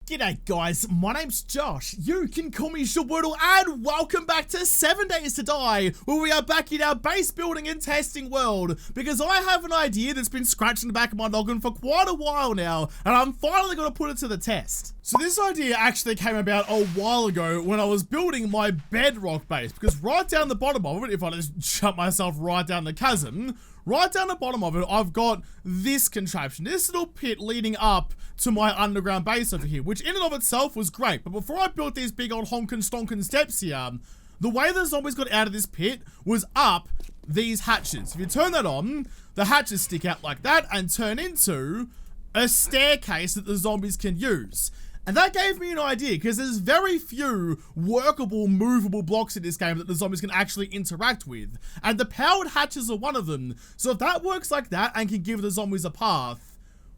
G'day guys, my name's Josh, you can call me Shawoodle, and welcome back to 7 Days to Die, where we are back in our base building and testing world, because I have an idea that's been scratching the back of my noggin for quite a while now, and I'm finally going to put it to the test. So this idea actually came about a while ago when I was building my bedrock base, because right down the bottom of it, if I just jump myself right down the chasm, right down the bottom of it, I've got this contraption, this little pit leading up to my underground base over here, which in and of itself was great. But before I built these big old honkin' stonkin' steps here, the way the zombies got out of this pit was up these hatches. If you turn that on, the hatches stick out like that and turn into a staircase that the zombies can use. And that gave me an idea, because there's very few workable, movable blocks in this game that the zombies can actually interact with. And the powered hatches are one of them. So if that works like that and can give the zombies a path,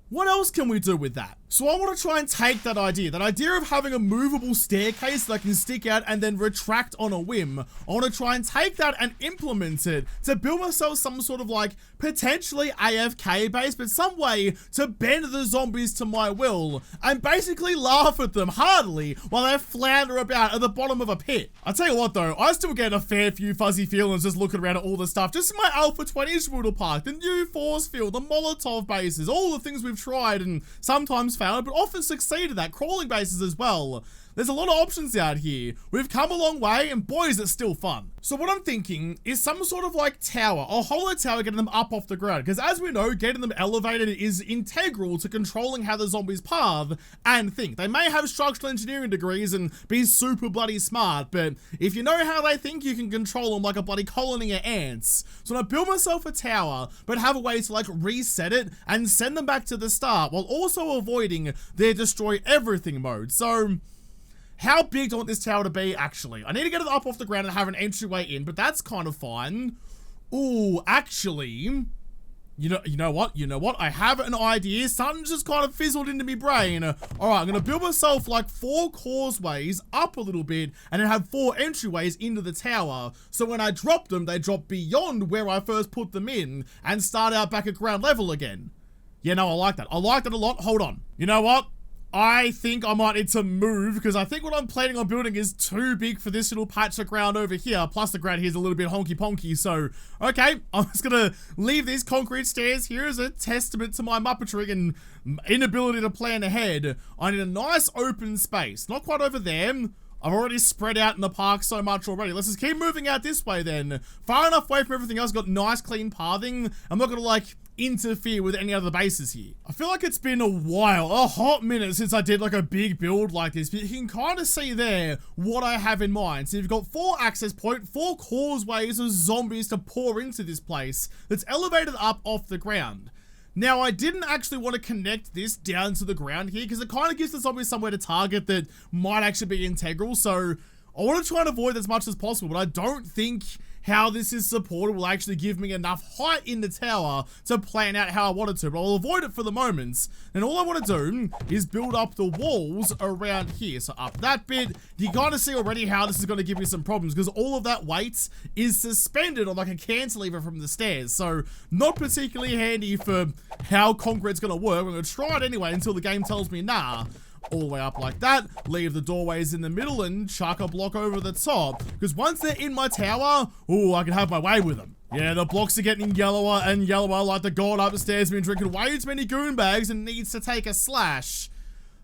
what else can we do with that? So I want to try and take that idea of having a movable staircase that can stick out and then retract on a whim. I want to try and take that and implement it to build myself some sort of like potentially AFK base, but some way to bend the zombies to my will and basically laugh at them heartily while they flounder about at the bottom of a pit. I tell you what though, I still get a fair few fuzzy feelings just looking around at all the stuff. Just in my Alpha 20 Strudel Park, the new force field, the Molotov bases, all the things we've tried and sometimes failed, but often succeeded at, crawling bases as well. There's a lot of options out here. We've come a long way, and boy is it still fun. So what I'm thinking is some sort of like tower, a hollow tower getting them up off the ground, because as we know, getting them elevated is integral to controlling how the zombies path and think. They may have structural engineering degrees and be super bloody smart, but if you know how they think, you can control them like a bloody colony of ants. So I build myself a tower, but have a way to like reset it and send them back to the start, while also avoiding their destroy everything mode. So how big do I want this tower to be, actually? I need to get it up off the ground and have an entryway in, but that's kind of fine. Ooh, actually, you know what? I have an idea. Something just kind of fizzled into my brain. All right, I'm going to build myself like 4 causeways up a little bit and then have 4 entryways into the tower. So when I drop them, they drop beyond where I first put them in and start out back at ground level again. Yeah, no, I like that. I like that a lot. Hold on. You know what? I think I might need to move, because I think what I'm planning on building is too big for this little patch of ground over here. Plus the ground here is a little bit honky ponky. So, okay, I'm just gonna leave these concrete stairs here as a testament to my muppetry and inability to plan ahead. I need a nice open space. Not quite over there. I've already spread out in the park so much already. Let's just keep moving out this way then. Far enough away from everything else, got nice clean pathing. I'm not gonna like interfere with any other bases here. I feel like it's been a while, a hot minute since I did like a big build like this, but you can kind of see there what I have in mind. So you've got 4 access points, 4 causeways of zombies to pour into this place that's elevated up off the ground. Now, I didn't actually want to connect this down to the ground here, because it kind of gives the zombies somewhere to target that might actually be integral. So I want to try and avoid as much as possible, but I don't think how this is supported will actually give me enough height in the tower to plan out how I want it to, but I'll avoid it for the moment. And all I want to do is build up the walls around here. So up that bit, you kind of see already how this is going to give me some problems, because all of that weight is suspended on like a cantilever from the stairs. So not particularly handy for how concrete's going to work. I'm going to try it anyway until the game tells me nah. All the way up like that, leave the doorways in the middle and chuck a block over the top, because once they're in my tower, ooh, I can have my way with them. Yeah, the blocks are getting yellower and yellower, like the god upstairs been drinking way too many goon bags and needs to take a slash.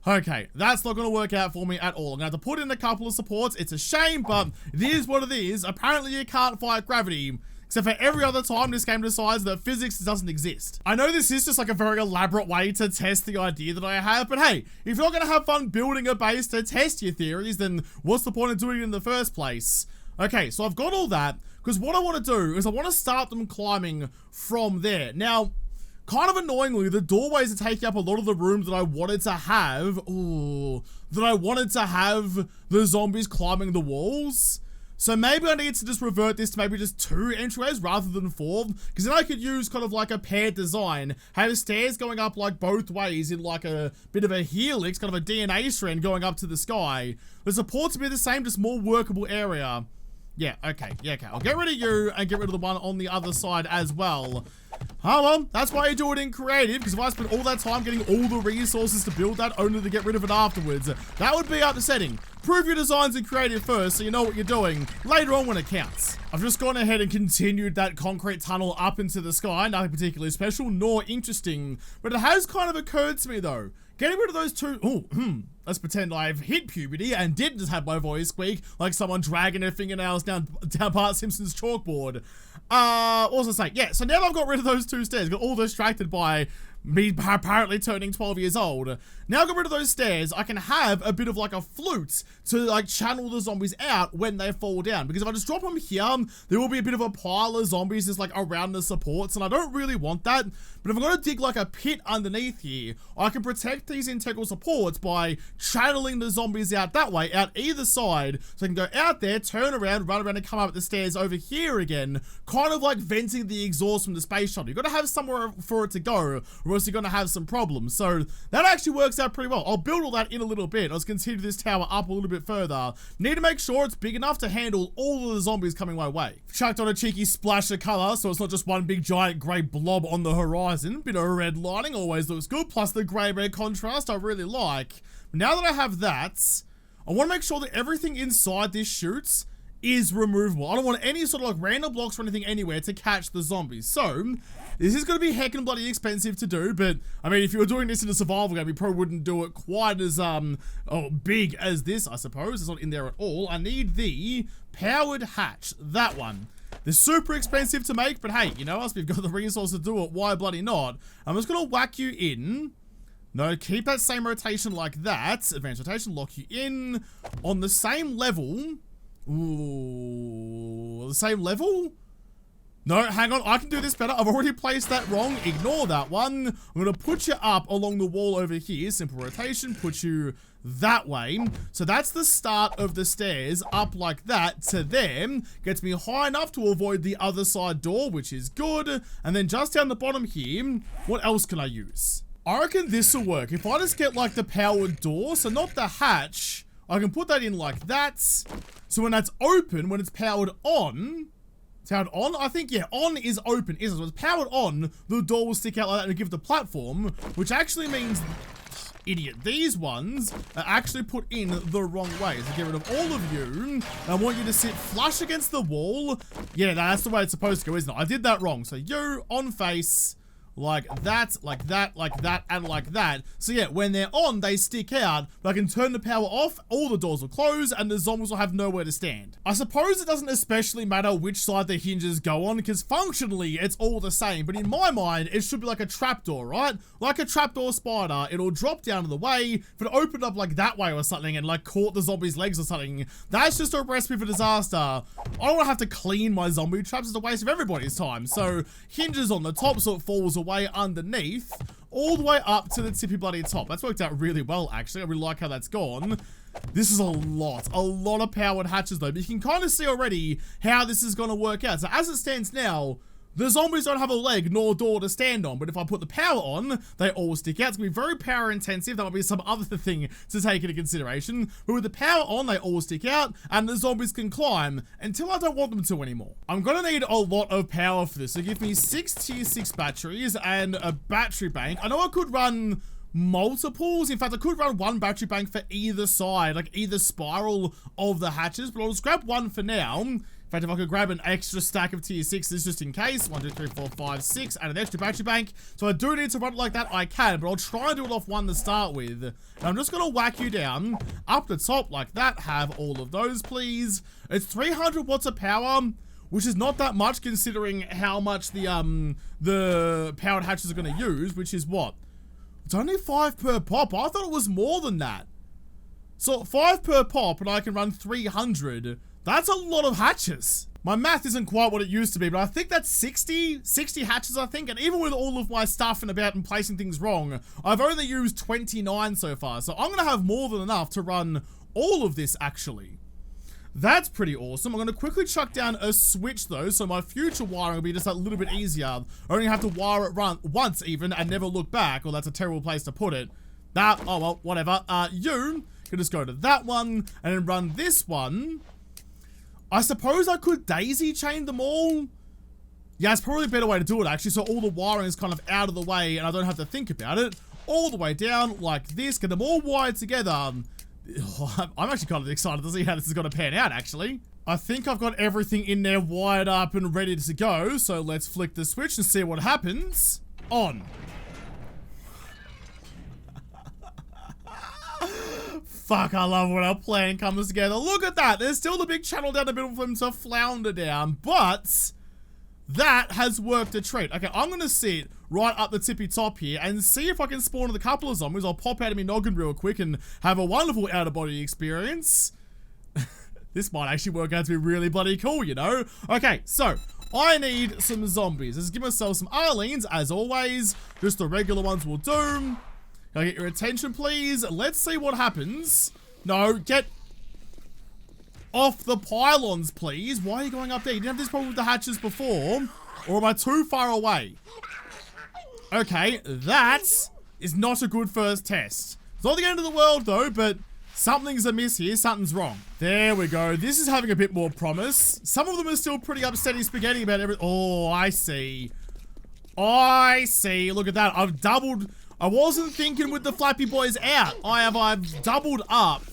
Okay, that's not going to work out for me at all. I'm going to have to put in a couple of supports. It's a shame, but it is what it is. Apparently you can't fight gravity. Except for every other time this game decides that physics doesn't exist. I know this is just like a very elaborate way to test the idea that I have, but hey, if you're not going to have fun building a base to test your theories, then what's the point of doing it in the first place? Okay, so I've got all that, because what I want to do is I want to start them climbing from there. Now, kind of annoyingly, the doorways are taking up a lot of the room that I wanted to have. Ooh, that I wanted to have the zombies climbing the walls. So maybe I need to just revert this to maybe just 2 entryways rather than 4, because then I could use kind of like a paired design, have stairs going up like both ways in like a bit of a helix, kind of a DNA strand going up to the sky. The supports would be the same, just more workable area. Yeah, okay. I'll get rid of you and get rid of the one on the other side as well. Oh well, that's why you do it in creative, because if I spend all that time getting all the resources to build that only to get rid of it afterwards, that would be upsetting. Prove your designs in creative first so you know what you're doing later on when it counts. I've just gone ahead and continued that concrete tunnel up into the sky, nothing particularly special nor interesting, but it has kind of occurred to me though, getting rid of those two, let's pretend I've hit puberty and didn't just have my voice squeak like someone dragging their fingernails down Bart Simpson's chalkboard. What was I saying? Yeah, so now that I've got rid of those two stairs, got all distracted by me apparently turning 12 years old. Now I got rid of those stairs, I can have a bit of like a flute to like channel the zombies out when they fall down. Because if I just drop them here, there will be a bit of a pile of zombies just like around the supports, and I don't really want that. But if I'm gonna dig like a pit underneath here, I can protect these integral supports by channeling the zombies out that way, out either side. So I can go out there, turn around, run around and come up the stairs over here again, kind of like venting the exhaust from the space shuttle. You've got to have somewhere for it to go, or else you're gonna have some problems. So that actually works out pretty well. I'll build all that in a little bit. I'll continue this tower up a little bit further. Need to make sure it's big enough to handle all of the zombies coming my way. Chucked on a cheeky splash of color, so it's not just one big giant grey blob on the horizon. Bit of red lighting always looks good, plus the grey-red contrast I really like. But now that I have that, I want to make sure that everything inside this chutes is removable. I don't want any sort of like random blocks or anything anywhere to catch the zombies. So this is going to be heckin' bloody expensive to do, but I mean, if you were doing this in a survival game, you probably wouldn't do it quite as big as this, I suppose. It's not in there at all. I need the powered hatch, that one. They're super expensive to make, but hey, you know us, we've got the resources to do it, why bloody not? I'm just gonna whack you in. No, keep that same rotation like that. Advanced rotation, lock you in on the same level. Ooh, the same level? No, hang on, I can do this better. I've already placed that wrong. Ignore that one. I'm gonna put you up along the wall over here. Simple rotation, put you that way. So that's the start of the stairs, up like that to them. Gets me high enough to avoid the other side door, which is good. And then just down the bottom here, what else can I use? I reckon this will work. If I just get like the powered door, so not the hatch, I can put that in like that. So when that's open, when it's powered on, I think, yeah, on is open, isn't it? So it's powered on, the door will stick out like that and give the platform, which actually means, idiot, these ones are actually put in the wrong way. So get rid of all of you, and I want you to sit flush against the wall. Yeah, that's the way it's supposed to go, isn't it? I did that wrong. So you on face, like that, like that, like that, and like that. So yeah, when they're on, they stick out, but I can turn the power off, all the doors will close, and the zombies will have nowhere to stand. I suppose it doesn't especially matter which side the hinges go on, because functionally, it's all the same, but in my mind, it should be like a trapdoor, right? Like a trapdoor spider, it'll drop down to the way. If it opened up like that way or something, and like caught the zombie's legs or something, that's just a recipe for disaster. I don't want to have to clean my zombie traps, it's a waste of everybody's time. So, hinges on the top so it falls away underneath, all the way up to the tippy bloody top. That's worked out really well, actually. I really like how that's gone. This is a lot of powered hatches though, but you can kind of see already how this is going to work out. So as it stands now, the zombies don't have a leg nor door to stand on, but if I put the power on, they all stick out. It's going to be very power intensive. That might be some other thing to take into consideration. But with the power on, they all stick out, and the zombies can climb until I don't want them to anymore. I'm going to need a lot of power for this. So give me 6 tier 6 batteries and a battery bank. I know I could run multiples. In fact, I could run one battery bank for either side, like either spiral of the hatches, but I'll just grab one for now. In fact, if I could grab an extra stack of tier 6s just in case. 1, 2, 3, 4, 5, 6, and an extra battery bank. So I do need to run it like that, I can, but I'll try and do it off one to start with. And I'm just going to whack you down up the top like that. Have all of those, please. It's 300 watts of power, which is not that much considering how much the powered hatches are going to use, which is what? It's only 5 per pop. I thought it was more than that. So 5 per pop, and I can run 300. That's a lot of hatches. My math isn't quite what it used to be, but I think that's 60 hatches, I think. And even with all of my stuff and about and placing things wrong, I've only used 29 so far. So I'm going to have more than enough to run all of this, actually. That's pretty awesome. I'm going to quickly chuck down a switch, though, so my future wiring will be just a little bit easier. I only have to wire it once, even, and never look back. Well, that's a terrible place to put it. That, oh, well, whatever. You can just go to that one, and then run this one. I suppose I could daisy chain them all Yeah, it's probably a better way to do it, actually, so all the wiring is kind of out of the way and I don't have to think about it. All the way down like this, get them all wired together. I'm actually kind of excited to see how this is going to pan out, actually. I think I've got everything in there wired up and ready to go, so let's flick the switch and see what happens. On. Fuck, I love when our plan comes together. Look at that. There's still the big channel down the middle for them to flounder down, but that has worked a treat. Okay, I'm going to sit right up the tippy top here and see if I can spawn with a couple of zombies. I'll pop out of my noggin real quick and have a wonderful out-of-body experience. This might actually work out to be really bloody cool, you know? Okay, so I need some zombies. Let's give myself some Arlenes, as always. Just the regular ones will do. Can I get your attention, please? Let's see what happens. No, get off the pylons, please. Why are you going up there? You didn't have this problem with the hatches before. Or am I too far away? Okay, that is not a good first test. It's not the end of the world, though, but something's amiss here. Something's wrong. There we go. This is having a bit more promise. Some of them are still pretty upsetting spaghetti about everything. Oh, I see. I see. Look at that. I've doubled. I wasn't thinking with the Flappy Boys out. I've doubled up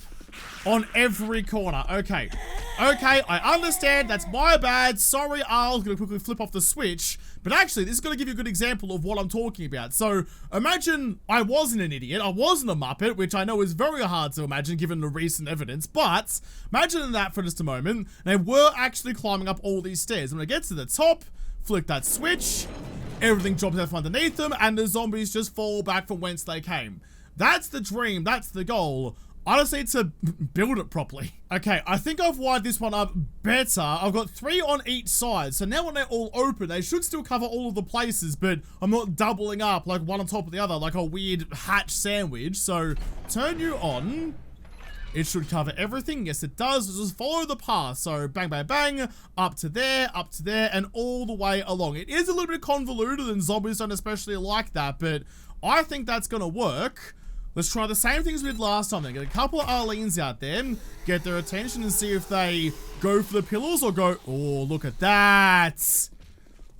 on every corner. Okay. Okay, I understand. That's my bad. Sorry, I was going to quickly flip off the switch. But actually, this is going to give you a good example of what I'm talking about. So, imagine I wasn't an idiot. I wasn't a Muppet, which I know is very hard to imagine given the recent evidence. But, imagine that for just a moment. They were actually climbing up all these stairs. When I get to the top, flick that switch, everything drops out from underneath them, and the zombies just fall back from whence they came. That's the dream. That's the goal. I just need to build it properly. Okay, I think I've wired this one up better. I've got 3 on each side. So now when they're all open, they should still cover all of the places, but I'm not doubling up like one on top of the other, like a weird hatch sandwich. So turn you on. It should cover everything. Yes, it does. Just follow the path. So bang, bang, bang, up to there, and all the way along. It is a little bit convoluted and zombies don't especially like that, but I think that's gonna work. Let's try the same things we did last time. Get a couple of Arlenes out there, get their attention and see if they go for the pillars or go, oh, look at that.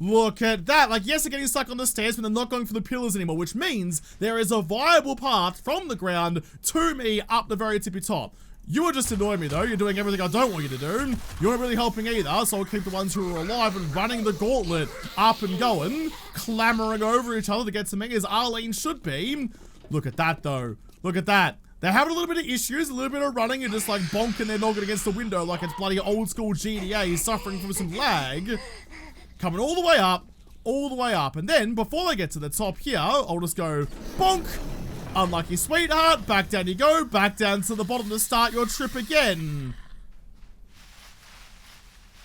Look at that. Like, yes, they're getting stuck on the stairs, but they're not going for the pillars anymore, which means there is a viable path from the ground to me up the very tippy top. You are just annoying me, though. You're doing everything I don't want you to do. You're not really helping either, so I'll keep the ones who are alive and running the gauntlet up and going, clamoring over each other to get to me, as Arlene should be. Look at that, though. Look at that. They're having a little bit of issues, a little bit of running, and just like bonking their noggin against the window like it's bloody old school GTA, suffering from some lag. Coming all the way up, and then before they get to the top here, I'll just go bonk. Unlucky sweetheart, back down you go, back down to the bottom to start your trip again.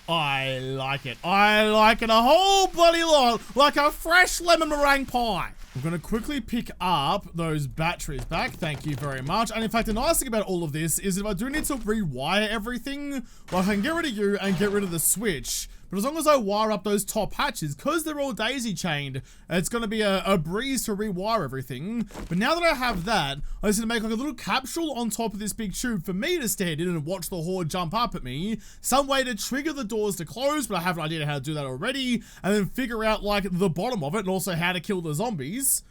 I like it. I like it a whole bloody lot, like a fresh lemon meringue pie. I'm going to quickly pick up those batteries back. Thank you very much. And in fact, the nice thing about all of this is if I do need to rewire everything, like I can get rid of you and get rid of the switch. But as long as I wire up those top hatches, because they're all daisy chained, it's going to be a breeze to rewire everything. But now that I have that, I just need to make like a little capsule on top of this big tube for me to stand in and watch the horde jump up at me. Some way to trigger the doors to close, but I have an idea how to do that already. And then figure out like the bottom of it and also how to kill the zombies.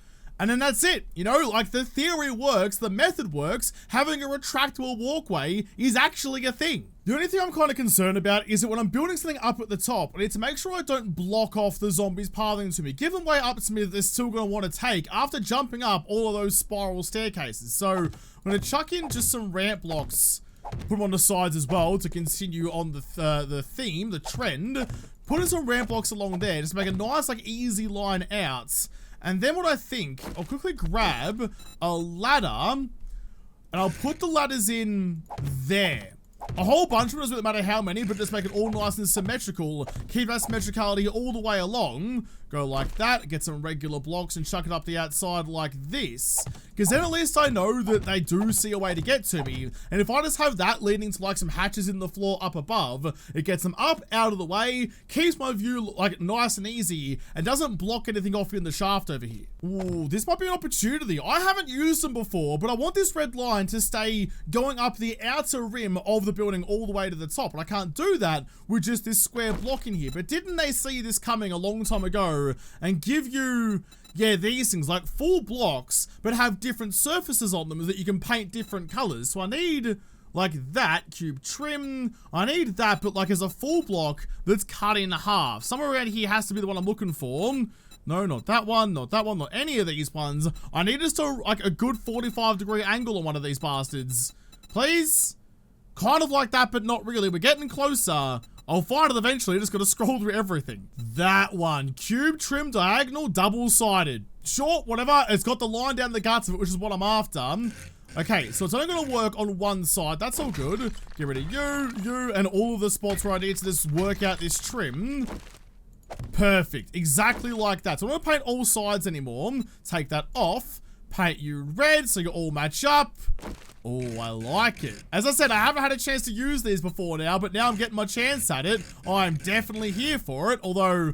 And then that's it, you know, like the theory works, the method works, having a retractable walkway is actually a thing. The only thing I'm kind of concerned about is that when I'm building something up at the top, I need to make sure I don't block off the zombies pathing to me. Give them way up to me that they're still going to want to take after jumping up all of those spiral staircases. So I'm going to chuck in just some ramp blocks, put them on the sides as well to continue on the theme, the trend. Put in some ramp blocks along there just to make a nice like easy line out. And then what I think, I'll quickly grab a ladder and I'll put the ladders in there. A whole bunch of them, doesn't matter how many, but just make it all nice and symmetrical. Keep that symmetricality all the way along. Go like that, get some regular blocks and chuck it up the outside like this. Because then at least I know that they do see a way to get to me. And if I just have that leading to like some hatches in the floor up above, it gets them up, out of the way, keeps my view like nice and easy, and doesn't block anything off in the shaft over here. Ooh, this might be an opportunity. I haven't used them before, but I want this red line to stay going up the outer rim of the building all the way to the top. And I can't do that with just this square block in here. But didn't they see this coming a long time ago and give you, yeah, these things, like full blocks, but have different surfaces on them that you can paint different colors? So I need, like, that cube trim. I need that, but like as a full block that's cut in half. Somewhere around here has to be the one I'm looking for. No, not that one, not that one, not any of these ones. I need just like a good 45-degree angle on one of these bastards. Please? Kind of like that, but not really. We're getting closer. I'll find it eventually. Just gotta scroll through everything. That one. Cube trim diagonal, double-sided. Sure, whatever. It's got the line down the guts of it, which is what I'm after. Okay, so it's only gonna work on one side. That's all good. Get rid of you, and all of the spots where I need to just work out this trim. Perfect. Exactly like that. So I don't paint all sides anymore. Take that off. Paint you red so you all match up. Oh, I like it. As I said, I haven't had a chance to use these before now, but now I'm getting my chance at it. I'm definitely here for it, although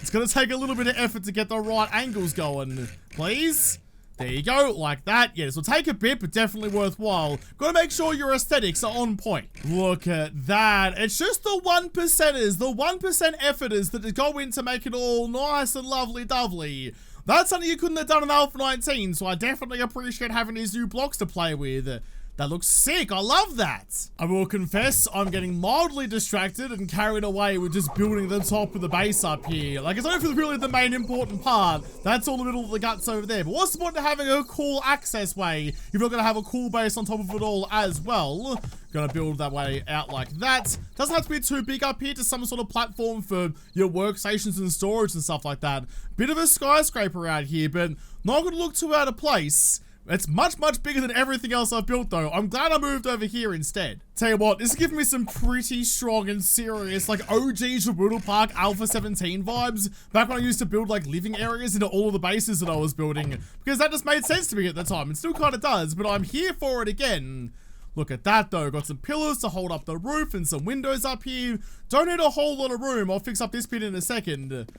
it's going to take a little bit of effort to get the right angles going. Please? There you go, like that. Yes, it'll take a bit, but definitely worthwhile. Gotta make sure your aesthetics are on point. Look at that. It's just the 1%ers, the 1% efforters that go in to make it all nice and lovely-dovely. That's something you couldn't have done in Alpha 19, so I definitely appreciate having these new blocks to play with. That looks sick. I love that. I will confess, I'm getting mildly distracted and carried away with just building the top of the base up here. Like, it's not really the main important part. That's all the middle of the guts over there. But what's the point of having a cool access way if you're not going to have a cool base on top of it all as well? Gonna build that way out like that. Doesn't have to be too big up here, to some sort of platform for your workstations and storage and stuff like that. Bit of a skyscraper out here, but not gonna look too out of place. It's much, much bigger than everything else I've built, though. I'm glad I moved over here instead. Tell you what, this is giving me some pretty strong and serious, like, OG Troubleshooting Park Alpha 17 vibes. Back when I used to build, like, living areas into all of the bases that I was building. Because that just made sense to me at the time. It still kind of does, but I'm here for it again. Look at that, though. Got some pillars to hold up the roof and some windows up here. Don't need a whole lot of room. I'll fix up this bit in a second.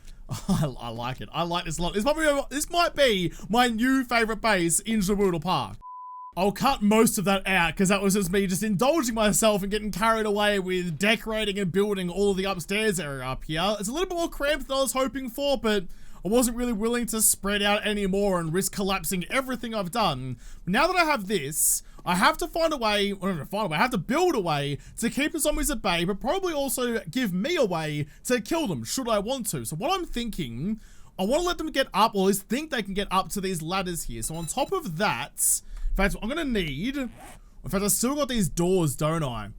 I like it. I like this a lot. This might be my new favorite base in Troubleshooting Park. I'll cut most of that out because that was just me just indulging myself and getting carried away with decorating and building all of the upstairs area up here. It's a little bit more cramped than I was hoping for, but I wasn't really willing to spread out anymore and risk collapsing everything I've done. But now that I have this, I have to find a way, I have to build a way to keep the zombies at bay, but probably also give me a way to kill them, should I want to. So what I'm thinking, I want to let them get up, or at least think they can get up to these ladders here. So on top of that, in fact, I'm going to need, in fact, I still got these doors, don't I?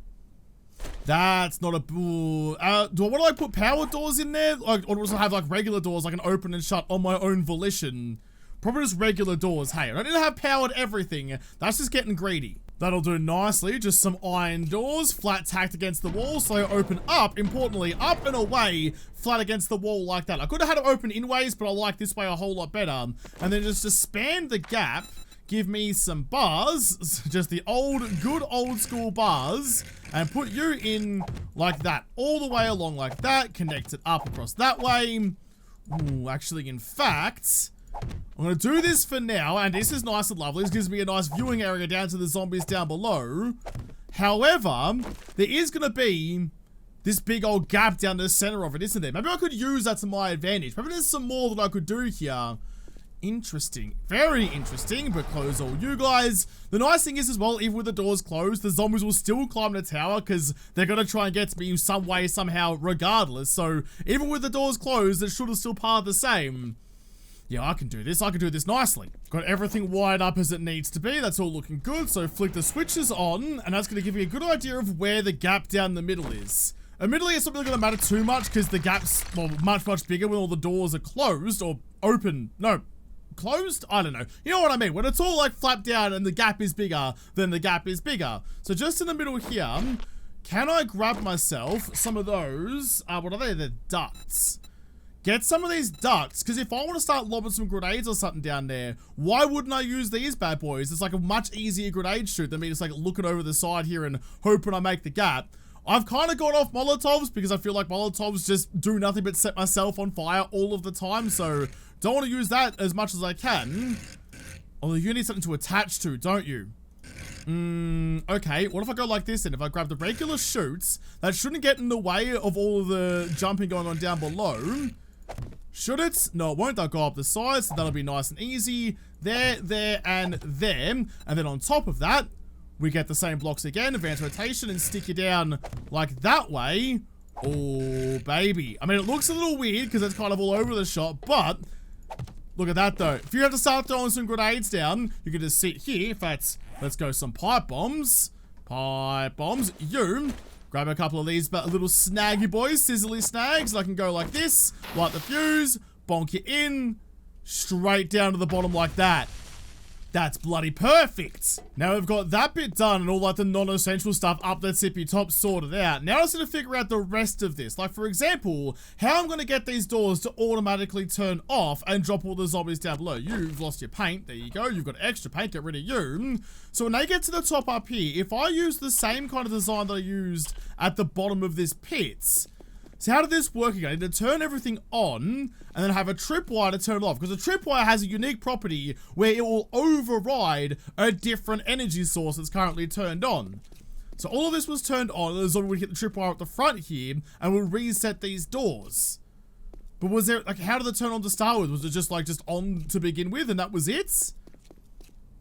That's not a, do I want to like put power doors in there? Like, or does I have like regular doors I can open and shut on my own volition? Probably just regular doors. Hey, I don't need to have powered everything. That's just getting greedy. That'll do nicely. Just some iron doors, flat tacked against the wall, so they open up, importantly, up and away, flat against the wall like that. I could have had it open in ways, but I like this way a whole lot better. And then just to span the gap, give me some bars, just the good old school bars, and put you in like that, all the way along like that, connect it up across that way. Ooh, actually, in fact, I'm going to do this for now, and this is nice and lovely. This gives me a nice viewing area down to the zombies down below. However, there is going to be this big old gap down the center of it, isn't there? Maybe I could use that to my advantage. Maybe there's some more that I could do here. Interesting. Very interesting, but close all you guys. The nice thing is as well, even with the doors closed, the zombies will still climb the tower because they're going to try and get to me some way, somehow, regardless. So even with the doors closed, it should have still part the same. Yeah, I can do this. I can do this nicely. Got everything wired up as it needs to be. That's all looking good. So flick the switches on, and that's going to give me a good idea of where the gap down the middle is. Admittedly, it's not really going to matter too much because the gap's, well, much, much bigger when all the doors are closed or open. No, closed? I don't know. You know what I mean? When it's all like flapped down and the gap is bigger, then the gap is bigger. So just in the middle here, can I grab myself some of those? What are they? They're ducts. Get some of these ducts, because if I want to start lobbing some grenades or something down there, why wouldn't I use these bad boys? It's like a much easier grenade shoot than me just like looking over the side here and hoping I make the gap. I've kind of gone off Molotovs because I feel like Molotovs just do nothing but set myself on fire all of the time, so don't want to use that as much as I can. Although you need something to attach to, don't you? Okay, what if I go like this then? If I grab the regular chutes, that shouldn't get in the way of all of the jumping going on down below. Should it? No, it won't. They'll go up the sides, so that'll be nice and easy. There, and there. And then on top of that, we get the same blocks again, advanced rotation, and stick you down like that way. Oh, baby. I mean, it looks a little weird because it's kind of all over the shop, but look at that, though. If you have to start throwing some grenades down, you can just sit here. In fact, let's go some pipe bombs. Pipe bombs. You grab a couple of these little snaggy boys, sizzly snags. I can go like this, light the fuse, bonk you in, straight down to the bottom like that. That's bloody perfect. Now we've got that bit done and all like the non-essential stuff up the tippy top sorted out. Now it's going to figure out the rest of this. Like for example, how I'm going to get these doors to automatically turn off and drop all the zombies down below. You've lost your paint. There you go. You've got extra paint. Get rid of you. So when they get to the top up here, if I use the same kind of design that I used at the bottom of this pit, so how did this work again? I need to turn everything on and then have a tripwire to turn it off. Because a tripwire has a unique property where it will override a different energy source that's currently turned on. So all of this was turned on. The zombie would hit the tripwire at the front here and would reset these doors. But was there, like, how did it turn on to start with? Was it just on to begin with and that was it?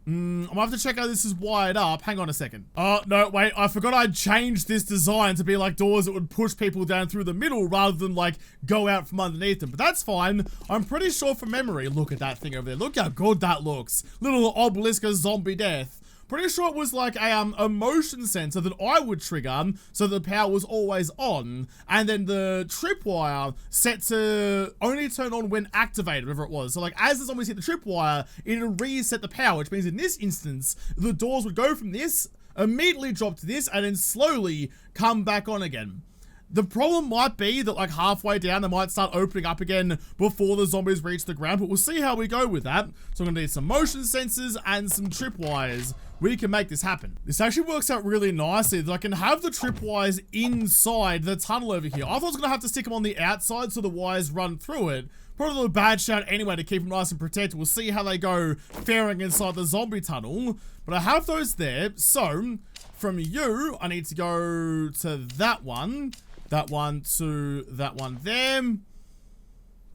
I'm gonna have to check how this is wired up. Hang on a second. Oh, no, wait. I forgot I'd changed this design to be like doors that would push people down through the middle rather than like go out from underneath them. But that's fine. I'm pretty sure from memory. Look at that thing over there. Look how good that looks. Little obelisk of zombie death. Pretty sure it was like a motion sensor that I would trigger so the power was always on. And then the tripwire set to only turn on when activated, whatever it was. So like as the zombies hit the tripwire, it would reset the power, which means in this instance, the doors would go from this, immediately drop to this, and then slowly come back on again. The problem might be that like halfway down, they might start opening up again before the zombies reach the ground, but we'll see how we go with that. So I'm gonna need some motion sensors and some tripwires. We can make this happen. This actually works out really nicely that I can have the tripwires inside the tunnel over here. I thought I was gonna have to stick them on the outside so the wires run through it. Probably a little bad shout anyway to keep them nice and protected. We'll see how they go faring inside the zombie tunnel. But I have those there. So from you, I need to go to that one to that one there.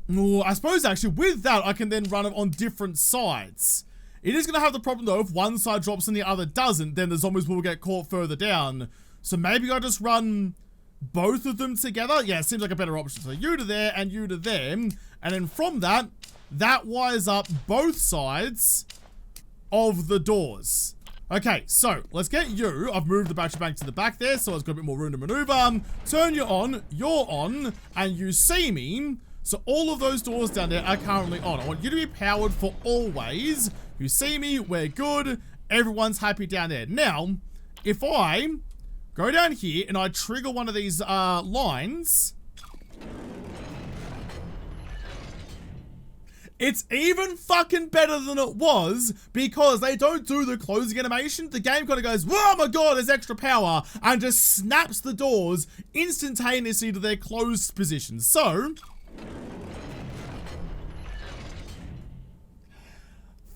Ooh, I suppose actually with that, I can then run it on different sides. It is going to have the problem though, if one side drops and the other doesn't, then the zombies will get caught further down. So maybe I just run both of them together. Yeah, it seems like a better option. So you to there and you to there. And then from that, that wires up both sides of the doors. Okay, so let's get you. I've moved the battery bank to the back there, so it's got a bit more room to maneuver. Turn you on, you're on, and you see me. So all of those doors down there are currently on. I want you to be powered for always. You see me, we're good. Everyone's happy down there. Now, if I go down here and I trigger one of these lines, it's even fucking better than it was because they don't do the closing animation. The game kind of goes, oh my god, there's extra power, and just snaps the doors instantaneously to their closed position. So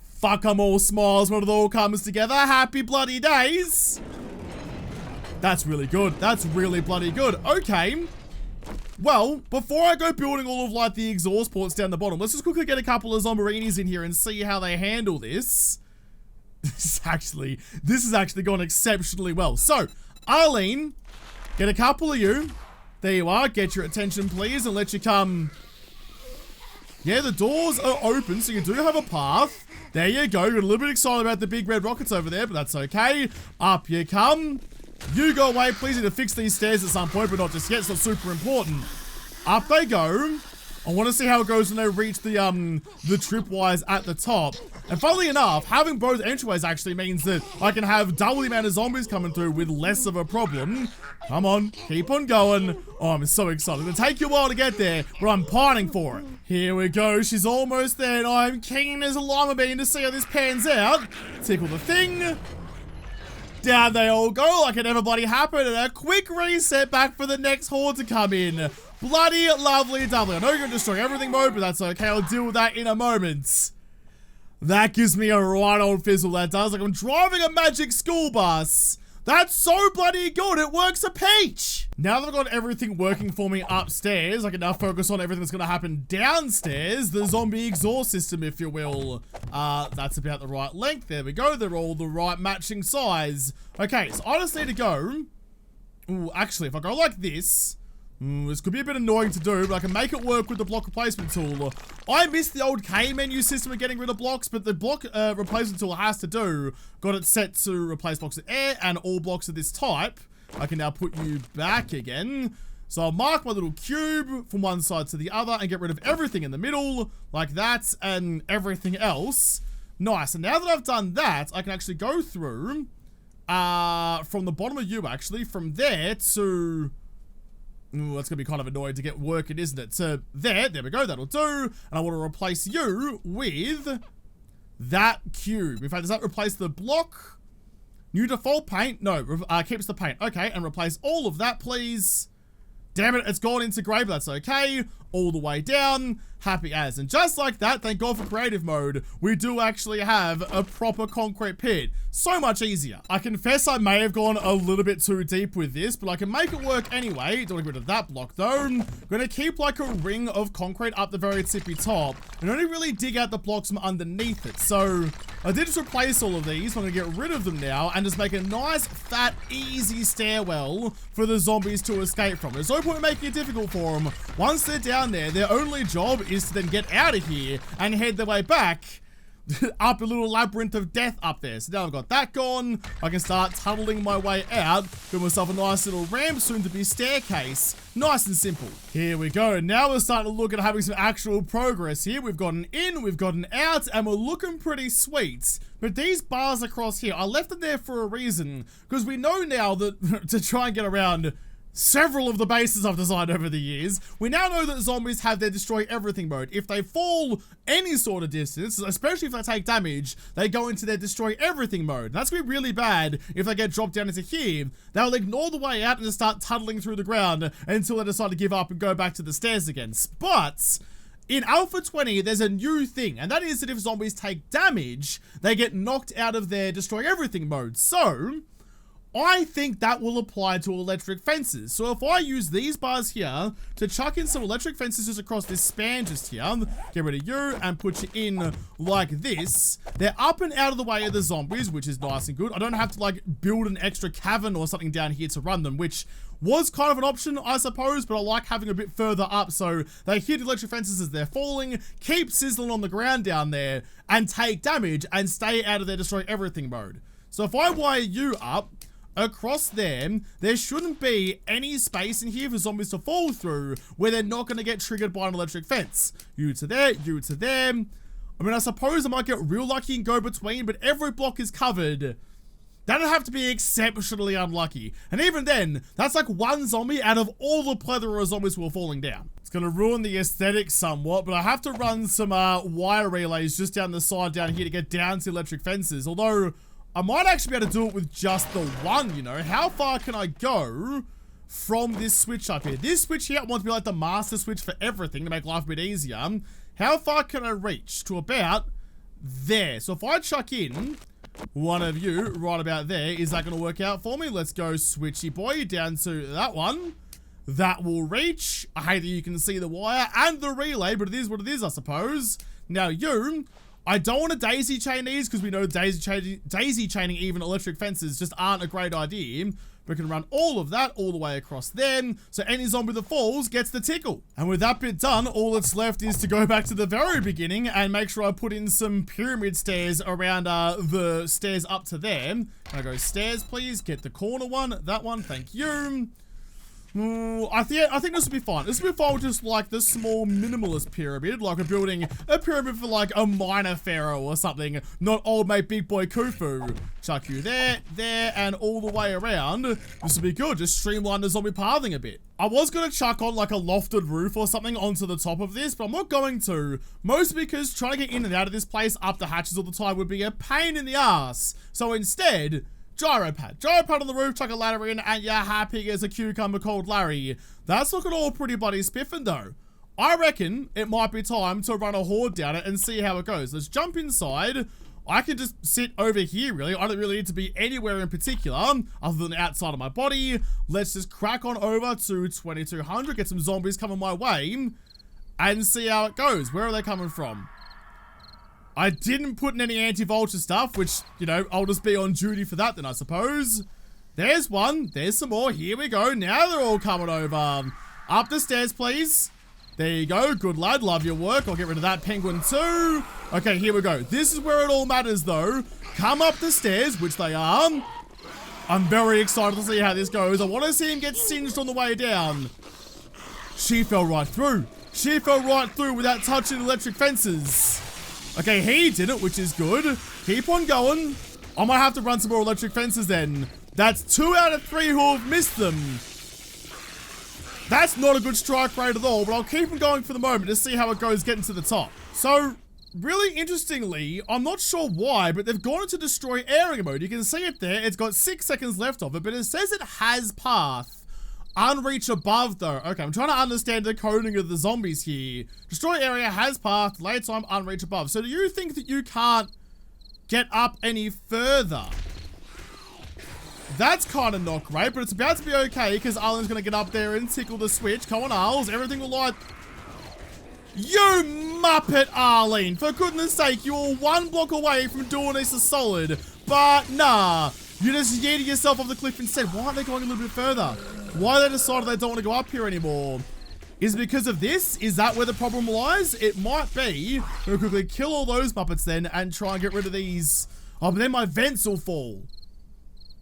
fuck 'em all smiles when it all comes together. Happy bloody days. That's really good. That's really bloody good. Okay. Well, before I go building all of like the exhaust ports down the bottom, let's just quickly get a couple of zombarinis in here and see how they handle this. This has actually gone exceptionally well. So, Arlene, get a couple of you. There you are. Get your attention, please, and let you come. Yeah, the doors are open, so you do have a path. There you go. You're a little bit excited about the big red rockets over there, but that's okay. Up you come. You go away. Please need to fix these stairs at some point, but not just yet. It's not super important. Up they go. I want to see how it goes when they reach the tripwires at the top. And funnily enough, having both entryways actually means that I can have double the amount of zombies coming through with less of a problem. Come on, keep on going. Oh, I'm so excited. It'll take you a while to get there, but I'm pining for it. Here we go. She's almost there, and I'm keen as a llama bean to see how this pans out. Tickle the thing. Down they all go like it never bloody happened, and a quick reset back for the next horde to come in. Bloody lovely doubly. I know you're going to destroy everything mode, but that's okay. I'll deal with that in a moment. That gives me a right old fizzle, that does. Like I'm driving a magic school bus. That's so bloody good. It works a peach. Now that I've got everything working for me upstairs, I can now focus on everything that's going to happen downstairs. The zombie exhaust system, if you will. That's about the right length. There we go. They're all the right matching size. Okay, so I just need to go. Ooh, actually, if I go like this, this could be a bit annoying to do, but I can make it work with the block replacement tool. I missed the old K menu system of getting rid of blocks, but the block replacement tool has to do. Got it set to replace blocks of air and all blocks of this type. I can now put you back again. So I'll mark my little cube from one side to the other and get rid of everything in the middle, like that, and everything else. Nice. And now that I've done that, I can actually go through from the bottom of you, actually, from there to... Ooh, that's going to be kind of annoying to get working, isn't it? So there we go, that'll do. And I want to replace you with that cube. In fact, does that replace the block? New default paint? No, keeps the paint. Okay, and replace all of that, please. Damn it, it's gone into grey, but that's okay. All the way down, happy as. And just like that, thank God for creative mode, we do actually have a proper concrete pit. So much easier. I confess I may have gone a little bit too deep with this, but I can make it work anyway. Don't get rid of that block though. I'm gonna keep like a ring of concrete up the very tippy top and only really dig out the blocks from underneath it. So I did just replace all of these. I'm gonna get rid of them now and just make a nice, fat, easy stairwell for the zombies to escape from. There's no point in making it difficult for them. Once they're down there, their only job is to then get out of here and head their way back up a little labyrinth of death up there. So now I've got that gone. I can start tunneling my way out. Got myself a nice little ramp, soon to be staircase. Nice and simple. Here we go. Now we're starting to look at having some actual progress here. We've got an in, we've got an out, and we're looking pretty sweet. But these bars across here, I left them there for a reason, because we know now that to try and get around several of the bases I've designed over the years, we now know that zombies have their destroy everything mode. If they fall any sort of distance, especially if they take damage, they go into their destroy everything mode. That's gonna be really bad if they get dropped down into here. They'll ignore the way out and just start tunneling through the ground until they decide to give up and go back to the stairs again. But in Alpha 20, there's a new thing, and that is that if zombies take damage, they get knocked out of their destroy everything mode. So I think that will apply to electric fences. So if I use these bars here to chuck in some electric fences just across this span just here, get rid of you and put you in like this, they're up and out of the way of the zombies, which is nice and good. I don't have to like build an extra cavern or something down here to run them, which was kind of an option, I suppose, but I like having a bit further up so they hit electric fences as they're falling, keep sizzling on the ground down there, and take damage and stay out of their destroy everything mode. So if I wire you up across them, there shouldn't be any space in here for zombies to fall through where they're not going to get triggered by an electric fence. You to there, you to them. I mean, I suppose I might get real lucky and go between, but every block is covered. That'd have to be exceptionally unlucky. And even then, that's like one zombie out of all the plethora of zombies who are falling down. It's going to ruin the aesthetic somewhat, but I have to run some wire relays just down the side down here to get down to electric fences. Although I might actually be able to do it with just the one, you know. How far can I go from this switch up here? This switch here, I want to be like the master switch for everything to make life a bit easier. How far can I reach? To about there. So if I chuck in one of you right about there, is that going to work out for me? Let's go switchy boy down to that one. That will reach. I hate that you can see the wire and the relay, but it is what it is, I suppose. Now you, I don't want to daisy chain these because we know daisy chaining even electric fences just aren't a great idea. We can run all of that all the way across then, so any zombie that falls gets the tickle. And with that bit done, all that's left is to go back to the very beginning and make sure I put in some pyramid stairs around the stairs up to there. I go stairs, please. Get the corner one. That one, thank you. I think this will be fine. This will be fine with just like the small minimalist pyramid, like we're building a pyramid for like a minor pharaoh or something, not old mate big boy Khufu. Chuck you there, and all the way around. This will be good, just streamline the zombie pathing a bit. I was going to chuck on like a lofted roof or something onto the top of this, but I'm not going to, mostly because trying to get in and out of this place up the hatches all the time would be a pain in the ass. So instead, gyro pad on the roof, chuck a ladder in, and you're happy as a cucumber called Larry. That's looking all pretty bloody spiffing though. I reckon it might be time to run a horde down it and see how it goes. Let's jump inside. I can just sit over here, really. I don't really need to be anywhere in particular other than outside of my body. Let's just crack on over to 2200, get some zombies coming my way, and see how it goes. Where are they coming from? I didn't put in any anti-vulture stuff, which, you know, I'll just be on duty for that then, I suppose. There's one. There's some more. Here we go. Now they're all coming over. Up the stairs, please. There you go. Good lad. Love your work. I'll get rid of that penguin too. Okay, here we go. This is where it all matters, though. Come up the stairs, which they are. I'm very excited to see how this goes. I want to see him get singed on the way down. She fell right through. She fell right through without touching electric fences. Okay, he did it, which is good. Keep on going. I might have to run some more electric fences then. That's 2 out of 3 who have missed them. That's not a good strike rate at all, but I'll keep on going for the moment to see how it goes getting to the top. So, really interestingly, I'm not sure why, but they've gone into destroy area mode. You can see it there. It's got 6 seconds left of it, but it says it has path. Unreach above, though. Okay, I'm trying to understand the coding of the zombies here. Destroy area has path, late time, unreach above. So do you think that you can't get up any further? That's kind of not great, but it's about to be okay because Arlen's going to get up there and tickle the switch. Come on, Arles. Everything will light. You muppet, Arlene. For goodness sake, you were 1 block away from doing this a solid. But nah, you just yeeted yourself off the cliff instead. Why aren't they going a little bit further? Why they decided they don't want to go up here anymore? Is it because of this? Is that where the problem lies? It might be. We'll quickly kill all those muppets then and try and get rid of these. Oh, but then my vents will fall.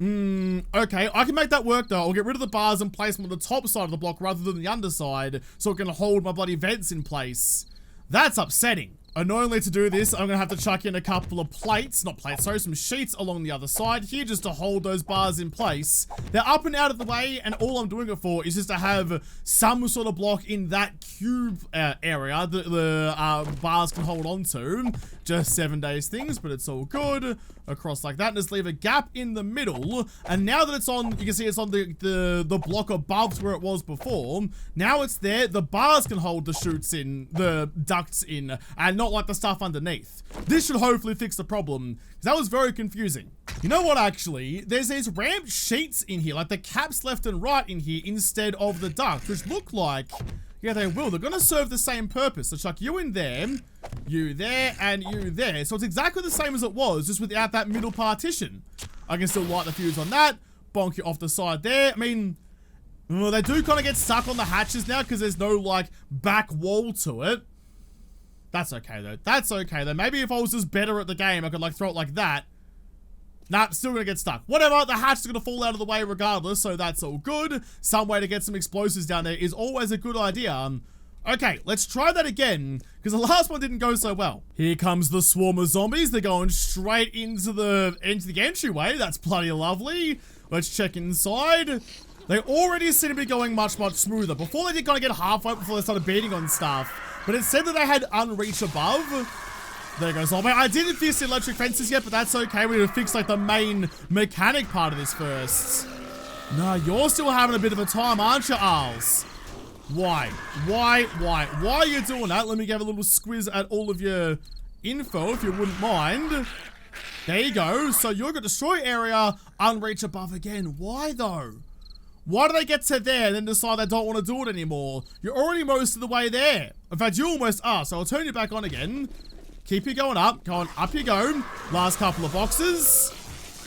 Okay, I can make that work though. I'll get rid of the bars and place them on the top side of the block rather than the underside so it can hold my bloody vents in place. That's upsetting. Annoyingly, to do this, I'm gonna have to chuck in a couple of plates, not plates, sorry, some sheets along the other side here just to hold those bars in place. They're up and out of the way, and all I'm doing it for is just to have some sort of block in that cube area that the bars can hold on to. Just 7 days things, but it's all good. Across like that, and just leave a gap in the middle. And now that it's on, you can see it's on the block above where it was before. Now it's there. The bars can hold the chutes in, the ducts in, and not like the stuff underneath. This should hopefully fix the problem, because that was very confusing. You know what, actually? There's these ramp sheets in here, like the caps left and right in here instead of the duct, which look like, yeah, they will. They're going to serve the same purpose. So chuck you in there, you there, and you there. So it's exactly the same as it was, just without that middle partition. I can still light the fuse on that, bonk you off the side there. I mean, well, they do kind of get stuck on the hatches now because there's no, like, back wall to it. That's okay, though. That's okay, though. Maybe if I was just better at the game, I could, like, throw it like that. Nah, still gonna get stuck. Whatever, the hatch is gonna fall out of the way regardless, so that's all good. Some way to get some explosives down there is always a good idea. Okay, let's try that again, because the last one didn't go so well. Here comes the swarm of zombies. They're going straight into the entryway. That's bloody lovely. Let's check inside. They already seem to be going much, much smoother. Before they did kind of get halfway before they started beating on stuff, but it said that they had unreach above. There goes zombie. I didn't fix the electric fences yet, but that's okay. We need to fix like the main mechanic part of this first. No, you're still having a bit of a time, aren't you, Arles? Why? Why are you doing that? Let me give a little squiz at all of your info, if you wouldn't mind. There you go. So you're going to destroy area, unreach above again. Why, though? Why do they get to there and then decide they don't want to do it anymore? You're already most of the way there. In fact, you almost are. So I'll turn you back on again. Keep you going up. Going up you go. Last couple of boxes.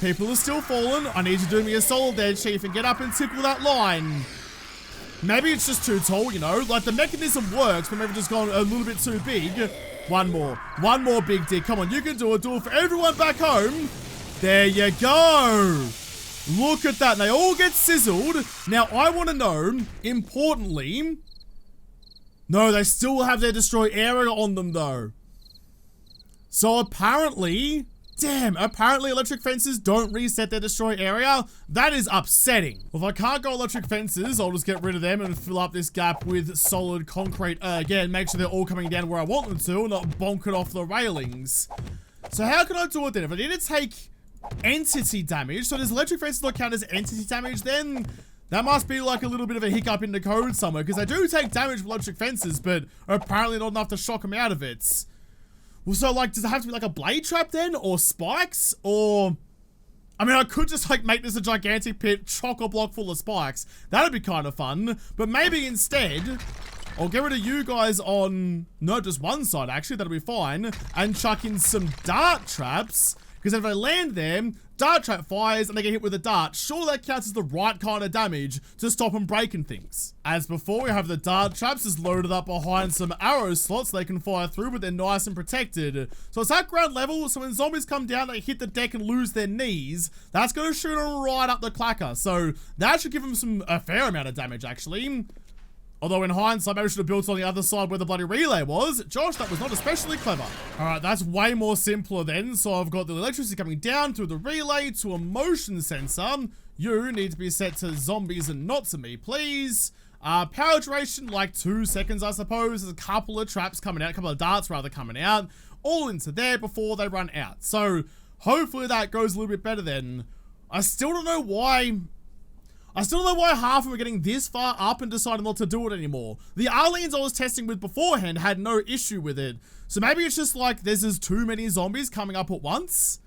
People are still falling. I need you to do me a solid there, Chief, and get up and tickle that line. Maybe it's just too tall, you know? Like, the mechanism works, but maybe just gone a little bit too big. One more. One more, big dick. Come on, you can do it. Do it for everyone back home. There you go. Look at that. They all get sizzled. Now, I want to know, importantly... No, they still have their destroy area on them, though. So apparently, damn, apparently electric fences don't reset their destroy area. That is upsetting. Well, if I can't go electric fences, I'll just get rid of them and fill up this gap with solid concrete again. Make sure they're all coming down where I want them to, not bonk it off the railings. So how can I do it then? If I need to take entity damage, so does electric fences not count as entity damage then? That must be like a little bit of a hiccup in the code somewhere, because they do take damage from electric fences, but apparently not enough to shock them out of it. Well, so like, does it have to be like a blade trap then? Or spikes? Or... I mean, I could just like make this a gigantic pit, chock a block full of spikes. That'd be kind of fun. But maybe instead, I'll get rid of you guys on, no, just one side actually, that'll be fine. And chuck in some dart traps. Because if I land them, dart trap fires and they get hit with a dart, sure that counts as the right kind of damage to stop them breaking things. As before, we have the dart traps just loaded up behind some arrow slots they can fire through, but they're nice and protected. So it's at ground level, so when zombies come down, they hit the deck and lose their knees. That's going to shoot them right up the clacker. So that should give them a fair amount of damage actually. Although in hindsight, maybe we should have built it on the other side where the bloody relay was. Josh, that was not especially clever. Alright, that's way more simpler then. So I've got the electricity coming down through the relay to a motion sensor. You need to be set to zombies and not to me, please. Power duration, like 2 seconds, I suppose. There's a couple of traps coming out, a couple of darts rather coming out. All into there before they run out. So hopefully that goes a little bit better then. I still don't know why half of them are getting this far up and deciding not to do it anymore. The Arlenes I was testing with beforehand had no issue with it. So maybe it's just like there's just too many zombies coming up at once.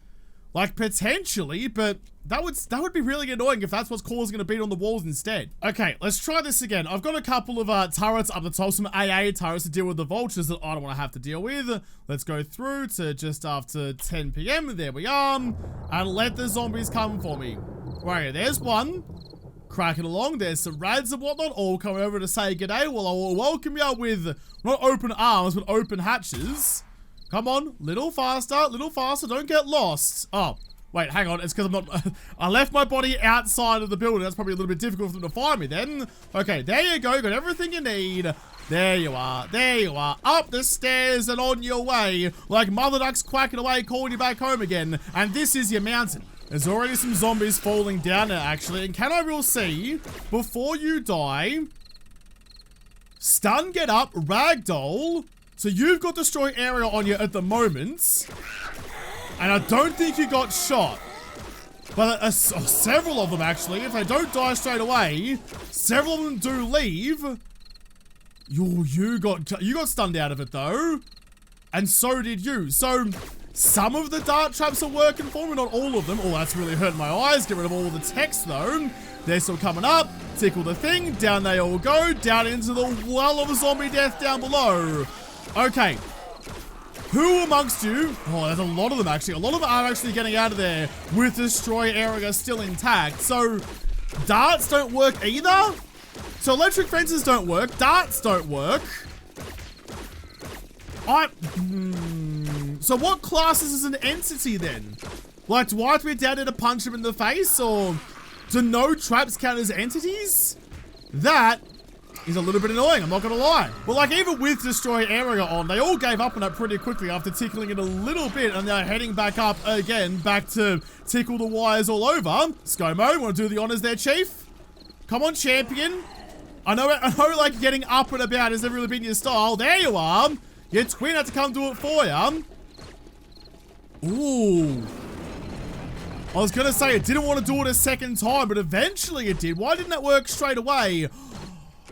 Like potentially, but that would be really annoying if that's what's causing it to beat on the walls instead. Okay, let's try this again. I've got a couple of turrets up the top, some AA turrets to deal with the vultures that I don't want to have to deal with. Let's go through to just after 10 PM. There we are. And let the zombies come for me. Right, there's one. Cracking along, there's some rads and whatnot, all coming over to say g'day. Well, I will welcome you with not open arms, but open hatches. Come on, little faster, don't get lost. Oh, wait, hang on, it's because I'm not, I left my body outside of the building. That's probably a little bit difficult for them to find me then. Okay, there you go, got everything you need. There you are, up the stairs and on your way, like Mother Duck's quacking away, calling you back home again. And this is your mountain. There's already some zombies falling down there, actually. And can I real see, before you die, stun, get up, ragdoll. So you've got destroy area on you at the moment. And I don't think you got shot. But several of them, actually. If they don't die straight away, several of them do leave. You got stunned out of it, though. And so did you. So... some of the dart traps are working for me, not all of them. Oh, that's really hurting my eyes. Get rid of all the text, though. They're still coming up. Tickle the thing. Down they all go. Down into the well of zombie death down below. Okay. Who amongst you... oh, there's a lot of them, actually. A lot of them are actually getting out of there with destroy area still intact. So, darts don't work either. So, electric fences don't work. Darts don't work. So what classes as an entity then? Like, do I have to be down there to punch him in the face? Or do no traps count as entities? That is a little bit annoying, I'm not gonna lie. Well, like, even with destroy area on, they all gave up on it pretty quickly after tickling it a little bit, and they're heading back up again, back to tickle the wires all over. ScoMo, wanna do the honors there, Chief? Come on, champion. I know, like, getting up and about has never really been your style. There you are. Your twin had to come do it for you. Ooh. I was gonna say it didn't want to do it a second time, but eventually it did. Why didn't that work straight away?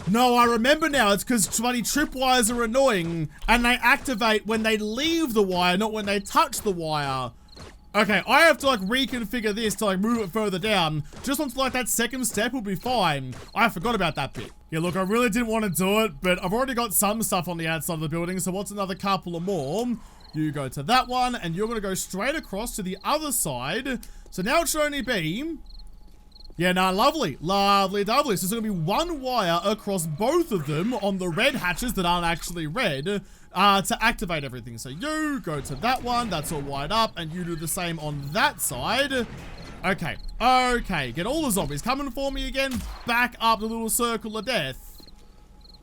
No, I remember now. It's because bloody tripwires are annoying, and they activate when they leave the wire, not when they touch the wire. Okay, I have to like reconfigure this to like move it further down. Just once like that second step will be fine. I forgot about that bit. Yeah, look, I really didn't want to do it, but I've already got some stuff on the outside of the building, so what's another couple of more? You go to that one, and you're going to go straight across to the other side. So now it should only be... yeah, no, lovely. Lovely, lovely. So it's going to be one wire across both of them on the red hatches that aren't actually red to activate everything. So you go to that one. That's all wired up, and you do the same on that side. Okay, okay. Get all the zombies coming for me again. Back up the little circle of death.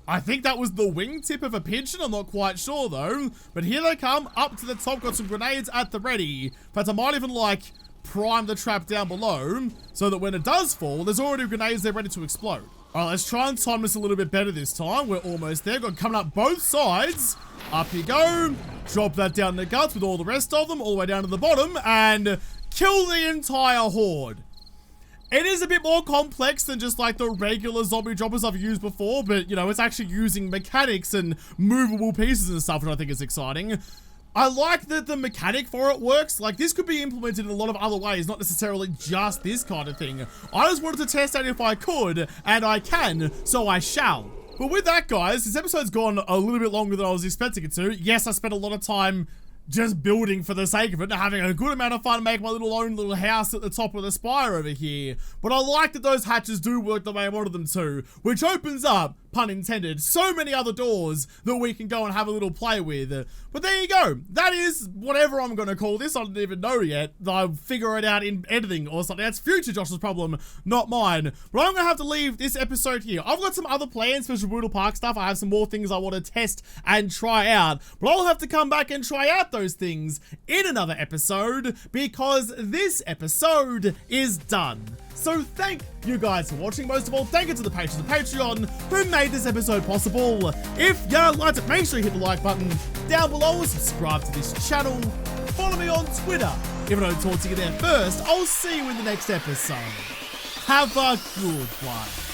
I think that was the wingtip of a pigeon. I'm not quite sure, though. But here they come. Up to the top. Got some grenades at the ready. In fact, I might even, like, prime the trap down below so that when it does fall, there's already grenades there ready to explode. All right, let's try and time this a little bit better this time. We're almost there. Got coming up both sides. Up you go. Drop that down in the guts with all the rest of them, all the way down to the bottom, and kill the entire horde. It is a bit more complex than just like the regular zombie droppers I've used before, but you know, it's actually using mechanics and movable pieces and stuff, which I think is exciting. I like that the mechanic for it works. Like, this could be implemented in a lot of other ways, not necessarily just this kind of thing. I just wanted to test out if I could, and I can, so I shall. But with that, guys, this episode's gone a little bit longer than I was expecting it to. Yes, I spent a lot of time just building for the sake of it, having a good amount of fun making my own little house at the top of the spire over here. But I like that those hatches do work the way I wanted them to, which opens up, pun intended, so many other doors that we can go and have a little play with. But there you go. That is whatever I'm going to call this. I don't even know yet. I'll figure it out in editing or something. That's future Josh's problem, not mine. But I'm going to have to leave this episode here. I've got some other plans for Troubleshooting Park stuff. I have some more things I want to test and try out. But I'll have to come back and try out those things in another episode because this episode is done. So thank you guys for watching. Most of all, thank you to the patrons of Patreon who made this episode possible. If you liked it, make sure you hit the like button down below, subscribe to this channel, follow me on Twitter. If I don't talk to you there first, I'll see you in the next episode. Have a good one.